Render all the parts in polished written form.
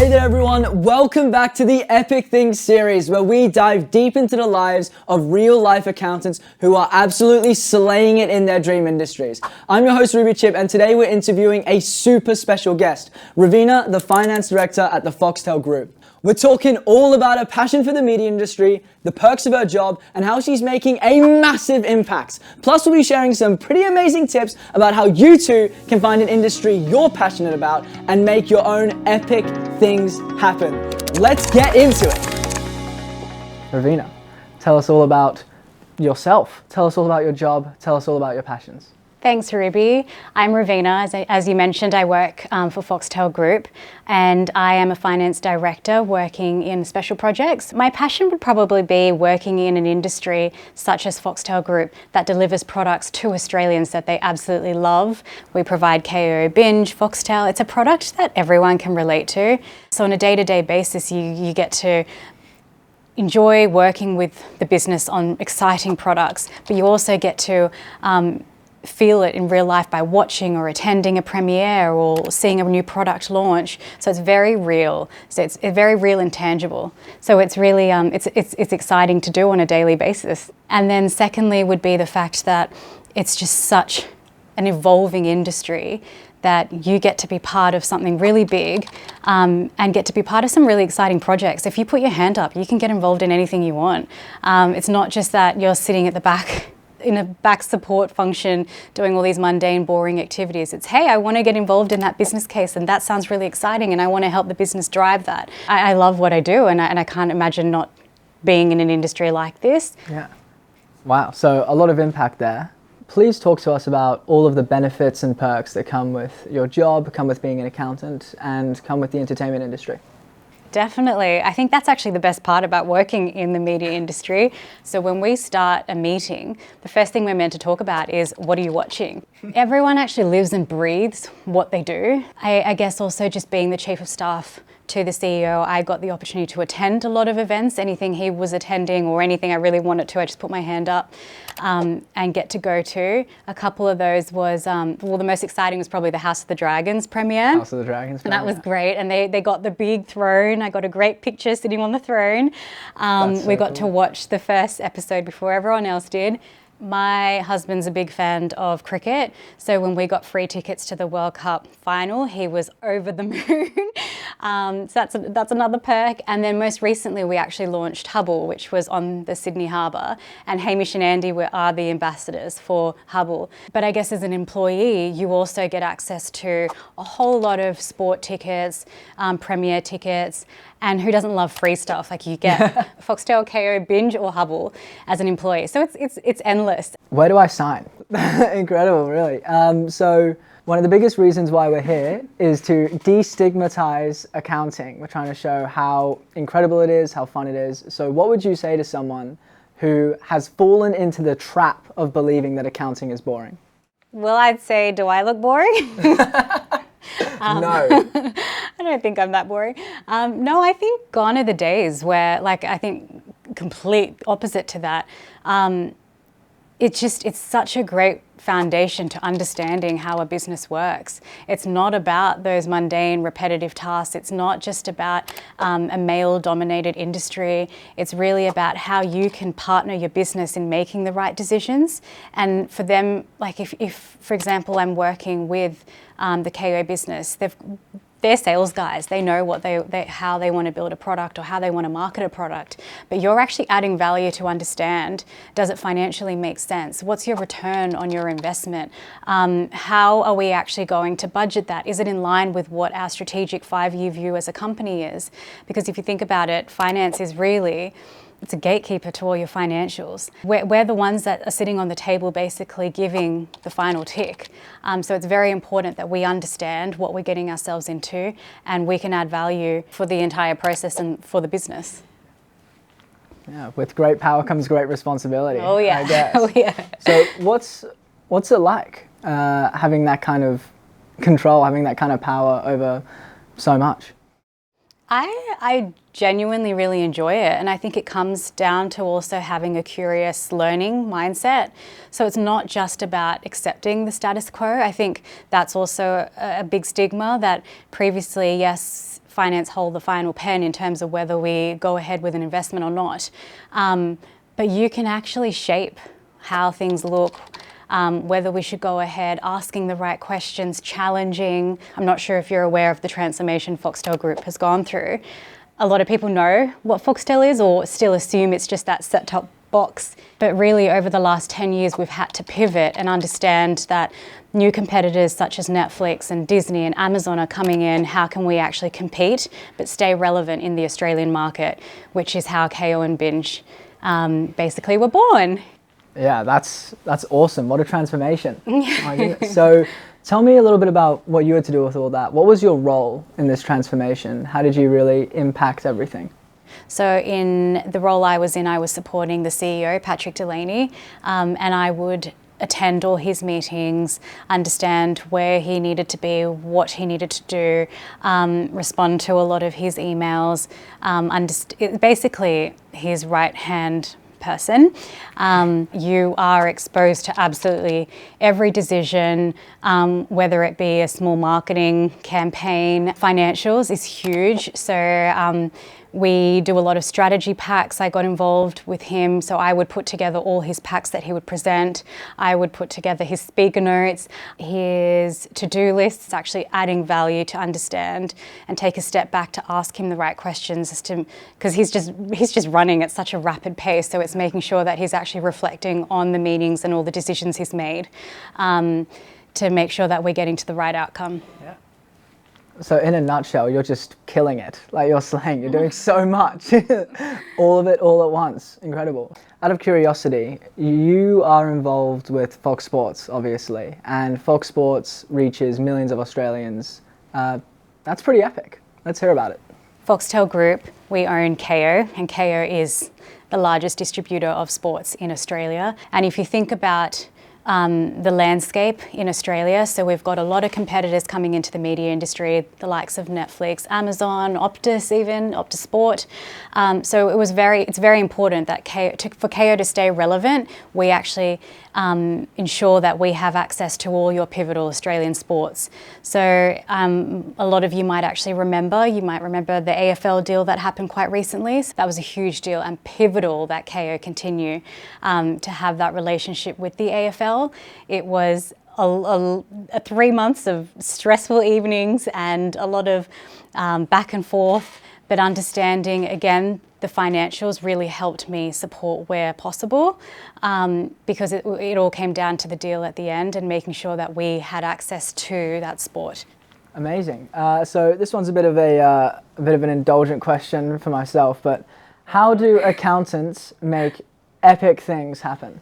Hey there everyone, welcome back to the Epic Things series where we dive deep into the lives of real life accountants who are absolutely slaying it in their dream industries. I'm your host Reuby Chip and today we're interviewing a super special guest, Revina, the finance director at the Foxtel Group. We're talking all about her passion for the media industry, the perks of her job, and how she's making a massive impact. Plus, we'll be sharing some pretty amazing tips about how you too can find an industry you're passionate about and make your own epic things happen. Let's get into it. Revina, tell us all about yourself. Tell us all about your job. Tell us all about your passions. Thanks, Reuby. I'm Revina. As you mentioned, I work for Foxtel Group and I am a finance director working in special projects. My passion would probably be working in an industry such as Foxtel Group that delivers products to Australians that they absolutely love. We provide KO Binge, Foxtel. It's a product that everyone can relate to. So on a day-to-day basis, you get to enjoy working with the business on exciting products, but you also get to feel it in real life by watching or attending a premiere or seeing a new product launch. So it's very real. So it's very real and tangible. So it's really it's exciting to do on a daily basis. And then secondly would be the fact that it's just such an evolving industry that you get to be part of something really big and get to be part of some really exciting projects. If you put your hand up, you can get involved in anything you want. It's not just that you're sitting at the back in a back support function doing all these mundane, boring activities. It's, hey, I want to get involved in that business case and that sounds really exciting and I want to help the business drive that. I love what I do and I can't imagine not being in an industry like this. Yeah. Wow, so a lot of impact there. Please talk to us about all of the benefits and perks that come with your job, come with being an accountant, and come with the entertainment industry. Definitely. I think that's actually the best part about working in the media industry. So when we start a meeting, the first thing we're meant to talk about is, what are you watching? Everyone actually lives and breathes what they do. I guess also just being the chief of staff to the CEO, I got the opportunity to attend a lot of events. Anything he was attending or anything I really wanted to, I just put my hand up and get to go to. A couple of those was, well, the most exciting was probably the House of the Dragons premiere. House of the Dragons premiere. And that was great. And they got the big throne. I got a great picture sitting on the throne. We got to watch the first episode before everyone else did. My husband's a big fan of cricket, so when we got free tickets to the World Cup final, he was over the moon. So that's another perk. And then most recently, we actually launched Hubble, which was on the Sydney Harbour, and Hamish and Andy are the ambassadors for Hubble. But I guess as an employee, you also get access to a whole lot of sport tickets, premiere tickets, and who doesn't love free stuff? Like you get Foxtel, KO, Binge or Hubble as an employee. So it's endless. Where do I sign? Incredible, really. So one of the biggest reasons why we're here is to destigmatize accounting. We're trying to show how incredible it is, how fun it is. So what would you say to someone who has fallen into the trap of believing that accounting is boring? Well, I'd say, do I look boring? No. I don't think I'm that boring. No, I think gone are the days where, like, I think complete opposite to that. It's such a great foundation to understanding how a business works. It's not about those mundane, repetitive tasks. It's not just about a male-dominated industry. It's really about how you can partner your business in making the right decisions. And for them, like if for example, I'm working with the KO business, they're sales guys. They know what how they want to build a product or how they want to market a product. But you're actually adding value to understand, does it financially make sense? What's your return on your investment? How are we actually going to budget that? Is it in line with what our strategic 5-year view as a company is? Because if you think about it, finance is really, it's a gatekeeper to all your financials. We're the ones that are sitting on the table basically giving the final tick. So it's very important that we understand what we're getting ourselves into and we can add value for the entire process and for the business. Yeah, with great power comes great responsibility. Oh yeah, I guess. Oh yeah. So what's it like having that kind of control, having that kind of power over so much? I genuinely really enjoy it, and I think it comes down to also having a curious learning mindset. So it's not just about accepting the status quo. I think that's also a big stigma that previously, yes, finance hold the final pen in terms of whether we go ahead with an investment or not. But you can actually shape how things look, whether we should go ahead, asking the right questions, challenging. I'm not sure if you're aware of the transformation Foxtel Group has gone through. A lot of people know what Foxtel is or still assume it's just that set-top box. But really over the last 10 years, we've had to pivot and understand that new competitors such as Netflix and Disney and Amazon are coming in. How can we actually compete but stay relevant in the Australian market, which is how KO and Binge basically were born. Yeah, that's awesome. What a transformation. My goodness. So tell me a little bit about what you had to do with all that. What was your role in this transformation? How did you really impact everything? So in the role I was in, I was supporting the CEO, Patrick Delaney, and I would attend all his meetings, understand where he needed to be, what he needed to do, respond to a lot of his emails, basically his right-hand person. You are exposed to absolutely every decision, whether it be a small marketing campaign. Financials is huge, so we do a lot of strategy packs. I got involved with him, so I would put together all his packs that he would present. I would put together his speaker notes, his to-do lists, actually adding value to understand and take a step back to ask him the right questions as to, because he's just running at such a rapid pace, so it's making sure that he's actually reflecting on the meetings and all the decisions he's made to make sure that we're getting to the right outcome. Yeah. So in a nutshell, you're just killing it. Like you're slaying, you're doing so much. All of it all at once. Incredible. Out of curiosity, you are involved with Fox Sports, obviously, and Fox Sports reaches millions of Australians. That's pretty epic. Let's hear about it. Foxtel Group, we own KO, and KO is the largest distributor of sports in Australia. And if you think about the landscape in Australia. So we've got a lot of competitors coming into the media industry, the likes of Netflix, Amazon, Optus even, Optus Sport. So it's very important that for KO to stay relevant, we actually ensure that we have access to all your pivotal Australian sports. So a lot of you might actually remember, the AFL deal that happened quite recently. So that was a huge deal and pivotal that KO continue to have that relationship with the AFL. It was a 3 months of stressful evenings and a lot of back and forth, but understanding again the financials really helped me support where possible because it all came down to the deal at the end and making sure that we had access to that sport. Amazing. So this one's a bit of an indulgent question for myself, but how do accountants make epic things happen?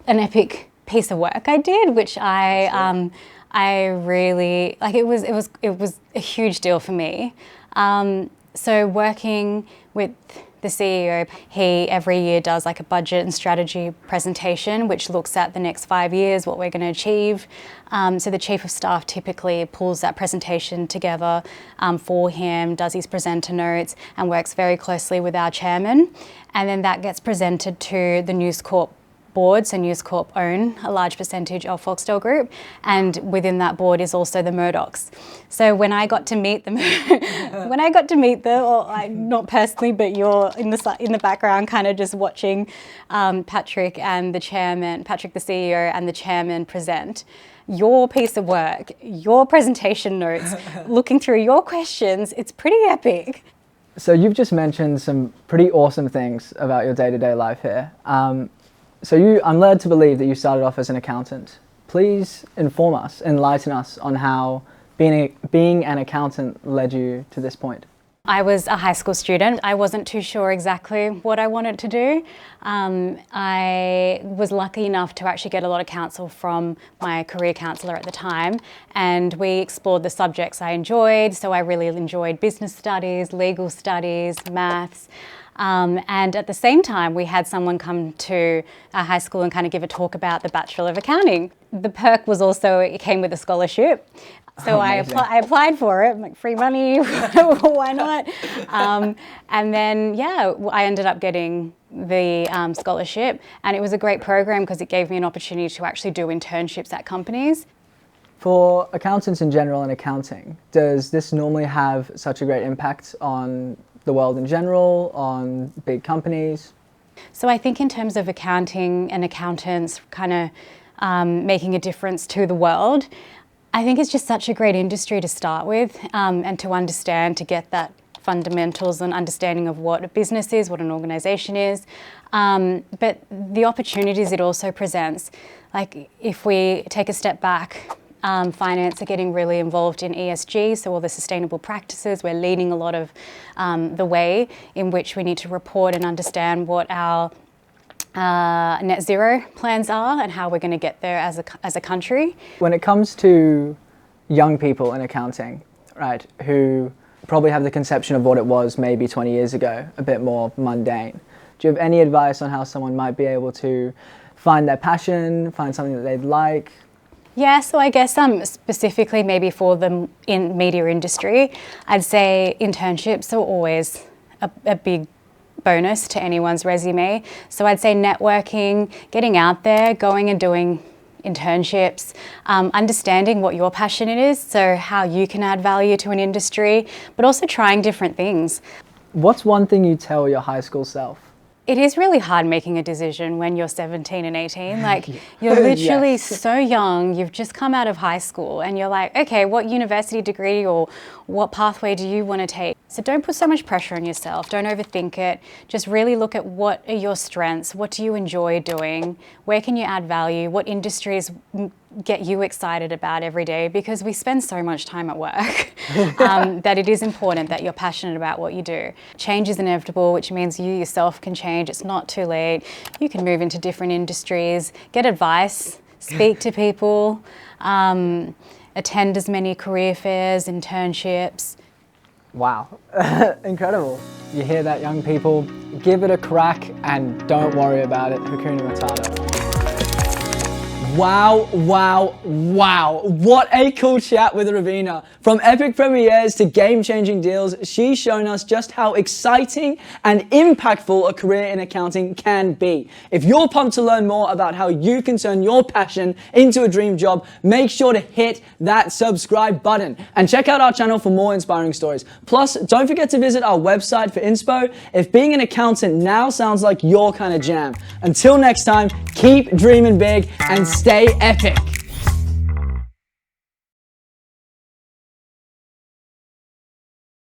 An epic piece of work I did, which I really like. It was a huge deal for me. So working with the CEO, he every year does like a budget and strategy presentation, which looks at the next 5 years, what we're going to achieve. So the chief of staff typically pulls that presentation together for him, does his presenter notes, and works very closely with our chairman. And then that gets presented to the News Corp board. So News Corp own a large percentage of Foxtel Group, and within that board is also the Murdochs. So when I got to meet them, or not personally, but you're in the background, kind of just watching Patrick the CEO, and the chairman present. Your piece of work, your presentation notes, looking through your questions, it's pretty epic. So you've just mentioned some pretty awesome things about your day-to-day life here. I'm led to believe that you started off as an accountant. Please enlighten us on how being an accountant led you to this point. I was a high school student. I wasn't too sure exactly what I wanted to do. I was lucky enough to actually get a lot of counsel from my career counsellor at the time, and we explored the subjects I enjoyed. So I really enjoyed business studies, legal studies, maths. And at the same time, we had someone come to our high school and kind of give a talk about the Bachelor of Accounting. The perk was also, it came with a scholarship. So I applied for it, like free money, why not? And then, I ended up getting the scholarship, and it was a great program because it gave me an opportunity to actually do internships at companies. For accountants in general and accounting, does this normally have such a great impact on the world in general, on big companies? So I think in terms of accounting and accountants kind of making a difference to the world, I think it's just such a great industry to start with, and to understand, to get that fundamentals and understanding of what a business is, what an organisation is, but the opportunities it also presents. Like if we take a step back, finance are getting really involved in ESG, so all the sustainable practices. We're leading a lot of the way in which we need to report and understand what our net zero plans are and how we're going to get there as a country. When it comes to young people in accounting, right, who probably have the conception of what it was maybe 20 years ago, a bit more mundane, do you have any advice on how someone might be able to find their passion, find something that they'd like? Yeah, so I guess specifically maybe for the media industry, I'd say internships are always a big bonus to anyone's resume. So I'd say networking, getting out there, going and doing internships, understanding what your passion is, so how you can add value to an industry, but also trying different things. What's one thing you tell your high school self? It is really hard making a decision when you're 17 and 18. Like, you're literally so young, you've just come out of high school and you're like, okay, what university degree or what pathway do you want to take? So don't put so much pressure on yourself. Don't overthink it. Just really look at what are your strengths. What do you enjoy doing? Where can you add value? What industries get you excited about every day? Because we spend so much time at work that it is important that you're passionate about what you do. Change is inevitable, which means you yourself can change. It's not too late. You can move into different industries, get advice, speak to people, attend as many career fairs, internships. Wow, incredible. You hear that, young people? Give it a crack and don't worry about it. Hakuna Matata. Wow, wow, wow. What a cool chat with Revina. From epic premieres to game-changing deals, she's shown us just how exciting and impactful a career in accounting can be. If you're pumped to learn more about how you can turn your passion into a dream job, make sure to hit that subscribe button and check out our channel for more inspiring stories. Plus, don't forget to visit our website for inspo if being an accountant now sounds like your kind of jam. Until next time, keep dreaming big and stay epic.